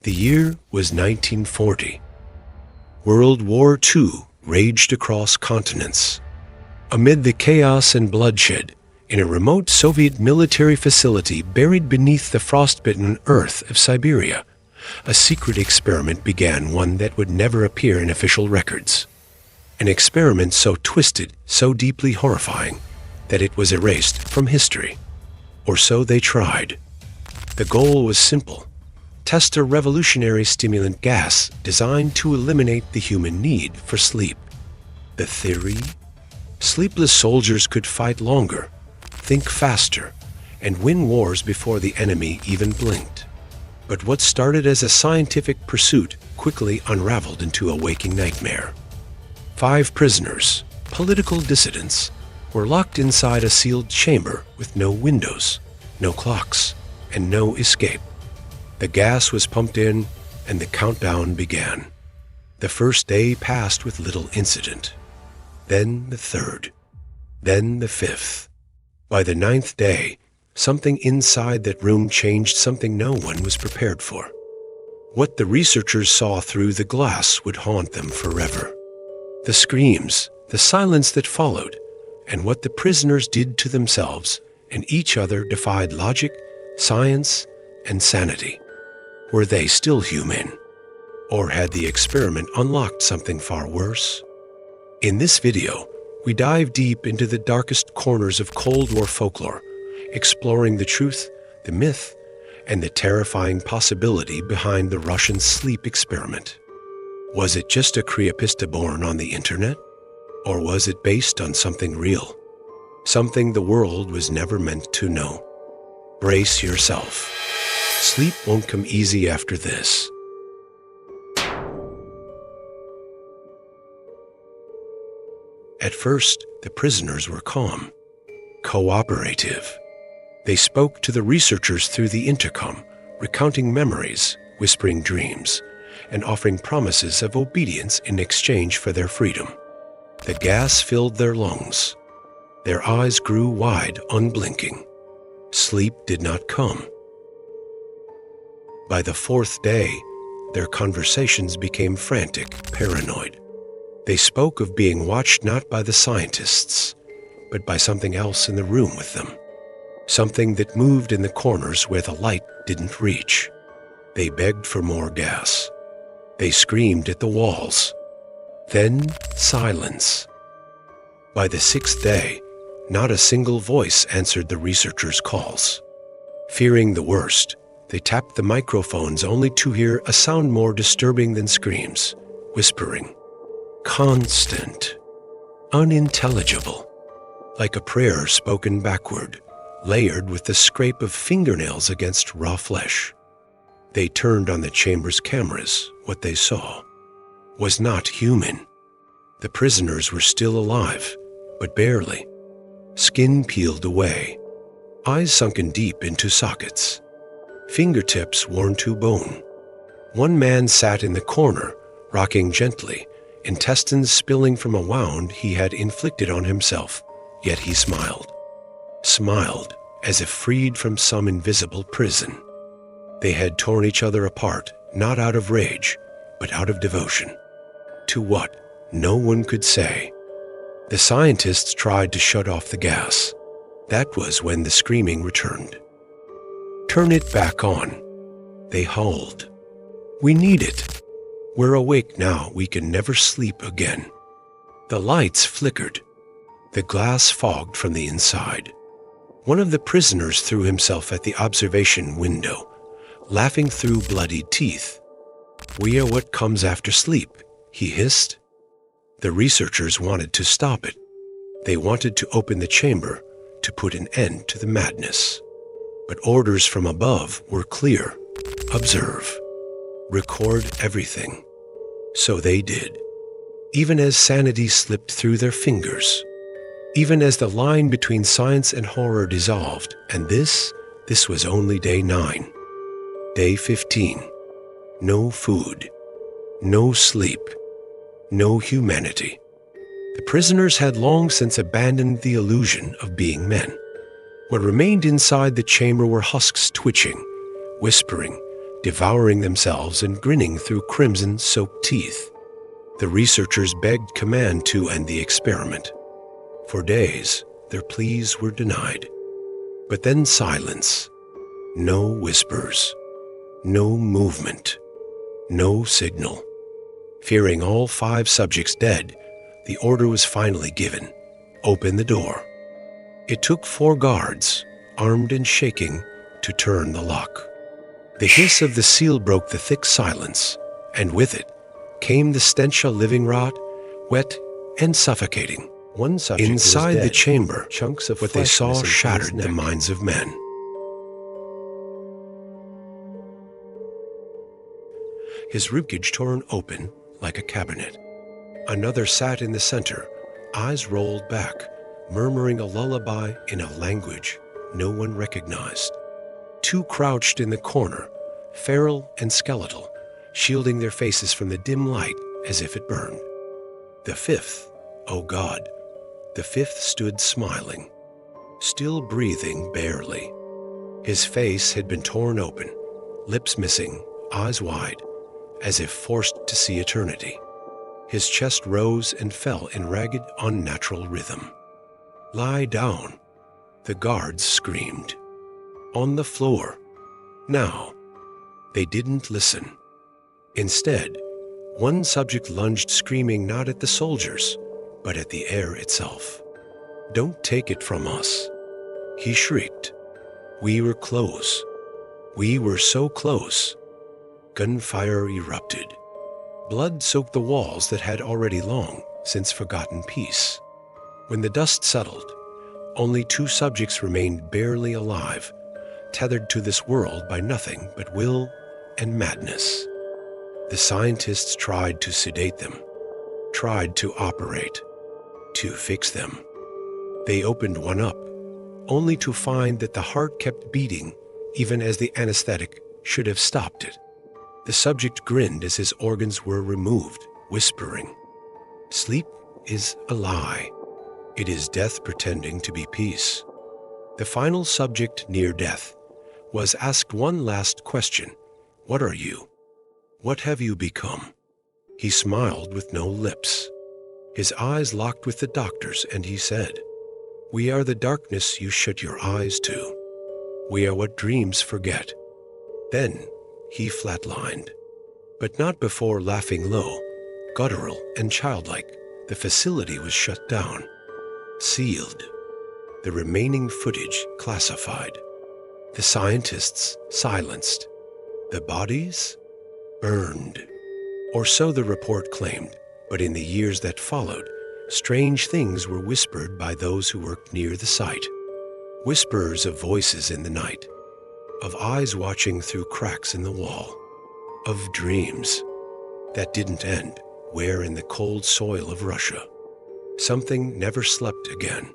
The year was 1940. World War II raged across continents. Amid the chaos and bloodshed, in a remote Soviet military facility buried beneath the frostbitten earth of Siberia, a secret experiment began, one that would never appear in official records. An experiment so twisted, so deeply horrifying, that it was erased from history. Or so they tried. The goal was simple: test a revolutionary stimulant gas designed to eliminate the human need for sleep. The theory? Sleepless soldiers could fight longer, think faster, and win wars before the enemy even blinked. But what started as a scientific pursuit quickly unraveled into a waking nightmare. 5 prisoners, political dissidents, were locked inside a sealed chamber with no windows, no clocks, and no escape. The gas was pumped in, and the countdown began. The first day passed with little incident. Then the 3rd. Then the 5th. By the 9th day, something inside that room changed, something no one was prepared for. What the researchers saw through the glass would haunt them forever. The screams, the silence that followed, and what the prisoners did to themselves and each other defied logic, science, and sanity. Were they still human? Or had the experiment unlocked something far worse? In this video, we dive deep into the darkest corners of Cold War folklore, exploring the truth, the myth, and the terrifying possibility behind the Russian sleep experiment. Was it just a creepypasta born on the internet? Or was it based on something real? Something the world was never meant to know. Brace yourself. Sleep won't come easy after this. At first, the prisoners were calm, cooperative. They spoke to the researchers through the intercom, recounting memories, whispering dreams, and offering promises of obedience in exchange for their freedom. The gas filled their lungs. Their eyes grew wide, unblinking. Sleep did not come. By the 4th day, their conversations became frantic, paranoid. They spoke of being watched not by the scientists, but by something else in the room with them. Something that moved in the corners where the light didn't reach. They begged for more gas. They screamed at the walls. Then silence. By the 6th day, not a single voice answered the researchers' calls. Fearing the worst, they tapped the microphones only to hear a sound more disturbing than screams, whispering. Constant. Unintelligible. Like a prayer spoken backward, layered with the scrape of fingernails against raw flesh. They turned on the chamber's cameras. What they saw was not human. The prisoners were still alive, but barely. Skin peeled away, eyes sunken deep into sockets, fingertips worn to bone. One man sat in the corner, rocking gently, intestines spilling from a wound he had inflicted on himself, yet he smiled. Smiled as if freed from some invisible prison. They had torn each other apart, not out of rage, but out of devotion. To what? No one could say. The scientists tried to shut off the gas. That was when the screaming returned. Turn it back on. They howled. We need it. We're awake now. We can never sleep again. The lights flickered. The glass fogged from the inside. One of the prisoners threw himself at the observation window, laughing through bloodied teeth. We are what comes after sleep, he hissed. The researchers wanted to stop it. They wanted to open the chamber, to put an end to the madness. But orders from above were clear. Observe. Record everything. So they did. Even as sanity slipped through their fingers. Even as the line between science and horror dissolved. And this was only day 9. Day 15. No food. No sleep. No humanity. The prisoners had long since abandoned the illusion of being men. What remained inside the chamber were husks twitching, whispering, devouring themselves and grinning through crimson-soaked teeth. The researchers begged command to end the experiment. For days, their pleas were denied. But then silence. No whispers. No movement. No signal. Fearing all 5 subjects dead, the order was finally given. Open the door. It took 4 guards, armed and shaking, to turn the lock. The hiss of the seal broke the thick silence, and with it came the stench of living rot, wet and suffocating. One subject Inside was dead. the chamber, Chunks of what they flesh saw missing from his shattered the neck. minds of men. His ribcage torn open like a cabinet. Another sat in the center, eyes rolled back, murmuring a lullaby in a language no one recognized. 2 crouched in the corner, feral and skeletal, shielding their faces from the dim light as if it burned. The 5th, oh God, the 5th stood smiling, still breathing barely. His face had been torn open, lips missing, eyes wide, as if forced to see eternity. His chest rose and fell in ragged, unnatural rhythm. Lie down, the guards screamed. On the floor. Now. They didn't listen. Instead, one subject lunged screaming not at the soldiers, but at the air itself. Don't take it from us, he shrieked. We were close. We were so close. Gunfire erupted. Blood soaked the walls that had already long since forgotten peace. When the dust settled, only 2 subjects remained barely alive, tethered to this world by nothing but will and madness. The scientists tried to sedate them, tried to operate, to fix them. They opened one up, only to find that the heart kept beating even as the anesthetic should have stopped it. The subject grinned as his organs were removed, whispering, "Sleep is a lie. It is death pretending to be peace." The final subject near death was asked one last question. What are you? What have you become? He smiled with no lips. His eyes locked with the doctor's, and he said, "We are the darkness you shut your eyes to. We are what dreams forget." Then he flatlined, but not before laughing low, guttural and childlike. The facility was shut down, sealed. The remaining footage classified. The scientists silenced. The bodies burned. Or so the report claimed, but in the years that followed, strange things were whispered by those who worked near the site. Whispers of voices in the night, of eyes watching through cracks in the wall, of dreams that didn't end where in the cold soil of Russia. Something never slept again.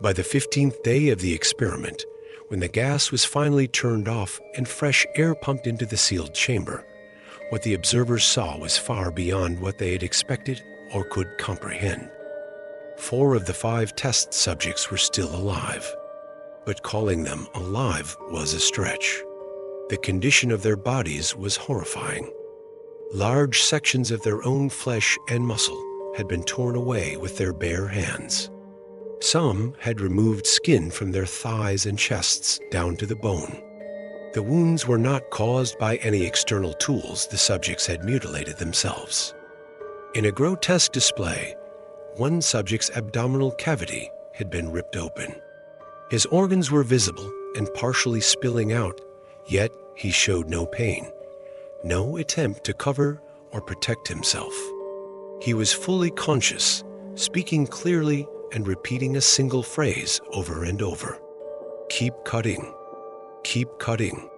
By the 15th day of the experiment, when the gas was finally turned off and fresh air pumped into the sealed chamber, what the observers saw was far beyond what they had expected or could comprehend. 4 of the 5 test subjects were still alive, but calling them alive was a stretch. The condition of their bodies was horrifying. Large sections of their own flesh and muscle had been torn away with their bare hands. Some had removed skin from their thighs and chests down to the bone. The wounds were not caused by any external tools. The subjects had mutilated themselves. In a grotesque display, one subject's abdominal cavity had been ripped open. His organs were visible and partially spilling out, yet he showed no pain, no attempt to cover or protect himself. He was fully conscious, speaking clearly and repeating a single phrase over and over. "Keep cutting. Keep cutting."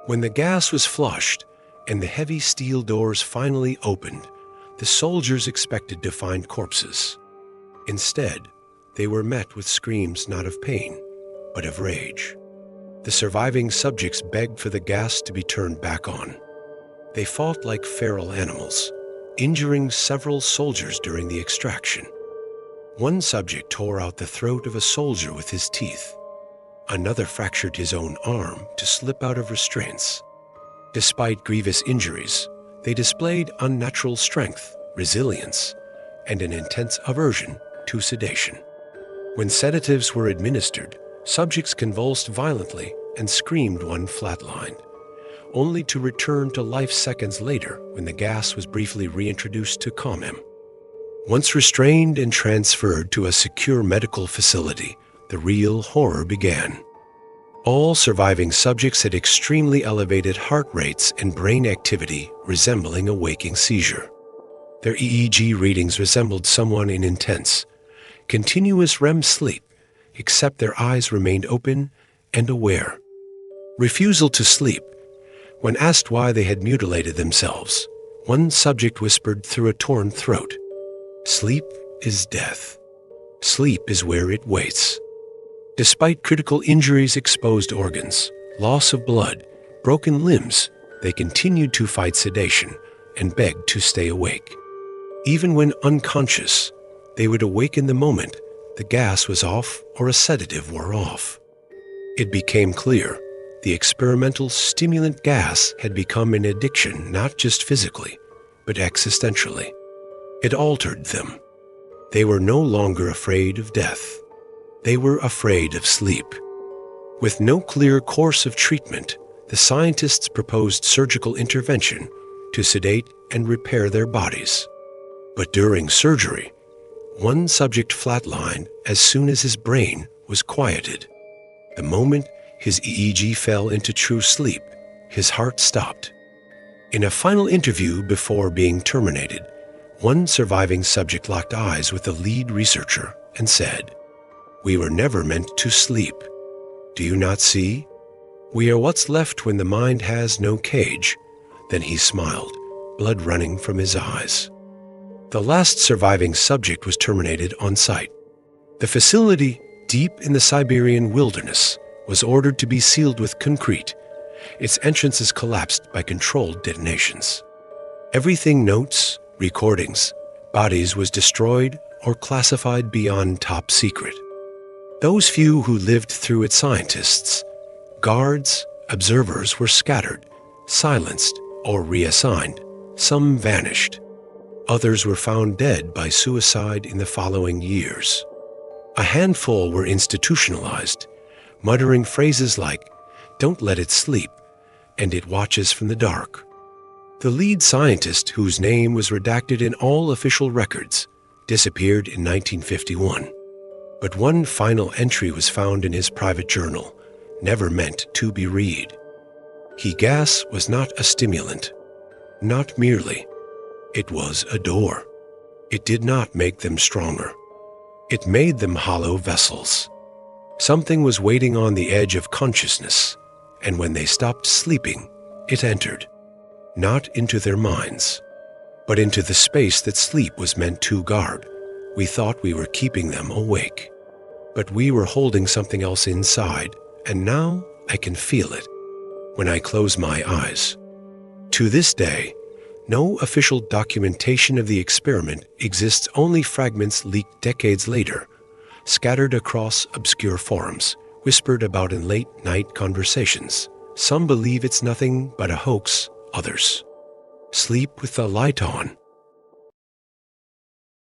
When the gas was flushed and the heavy steel doors finally opened, the soldiers expected to find corpses. Instead, they were met with screams not of pain, but of rage. The surviving subjects begged for the gas to be turned back on. They fought like feral animals, injuring several soldiers during the extraction. One subject tore out the throat of a soldier with his teeth. Another fractured his own arm to slip out of restraints. Despite grievous injuries, they displayed unnatural strength, resilience, and an intense aversion to sedation. When sedatives were administered, subjects convulsed violently and screamed one flatlined, only to return to life seconds later when the gas was briefly reintroduced to calm him. Once restrained and transferred to a secure medical facility, the real horror began. All surviving subjects had extremely elevated heart rates and brain activity resembling a waking seizure. Their EEG readings resembled someone in intense, continuous REM sleep, except their eyes remained open and aware. Refusal to sleep. When asked why they had mutilated themselves, one subject whispered through a torn throat, "Sleep is death. Sleep is where it waits." Despite critical injuries, exposed organs, loss of blood, broken limbs, they continued to fight sedation and begged to stay awake. Even when unconscious, they would awaken the moment the gas was off or a sedative wore off. It became clear the experimental stimulant gas had become an addiction not just physically, but existentially. It altered them. They were no longer afraid of death. They were afraid of sleep. With no clear course of treatment, the scientists proposed surgical intervention to sedate and repair their bodies. But during surgery, one subject flatlined as soon as his brain was quieted. The moment his EEG fell into true sleep, his heart stopped. In a final interview before being terminated, one surviving subject locked eyes with the lead researcher and said, "We were never meant to sleep. Do you not see? We are what's left when the mind has no cage." Then he smiled, blood running from his eyes. The last surviving subject was terminated on site. The facility, deep in the Siberian wilderness, was ordered to be sealed with concrete. Its entrances collapsed by controlled detonations. Everything, notes, recordings, bodies, was destroyed or classified beyond top secret. Those few who lived through it, scientists, guards, observers, were scattered, silenced, or reassigned. Some vanished. Others were found dead by suicide in the following years. A handful were institutionalized, muttering phrases like, "Don't let it sleep," and "It watches from the dark." The lead scientist, whose name was redacted in all official records, disappeared in 1951. But one final entry was found in his private journal, never meant to be read. Gas was not a stimulant. Not merely. It was a door. It did not make them stronger. It made them hollow vessels. Something was waiting on the edge of consciousness, and when they stopped sleeping, it entered, not into their minds, but into the space that sleep was meant to guard. We thought we were keeping them awake, but we were holding something else inside, and now I can feel it when I close my eyes. To this day, no official documentation of the experiment exists, only fragments leaked decades later, scattered across obscure forums, whispered about in late-night conversations. Some believe it's nothing but a hoax, others sleep with the light on,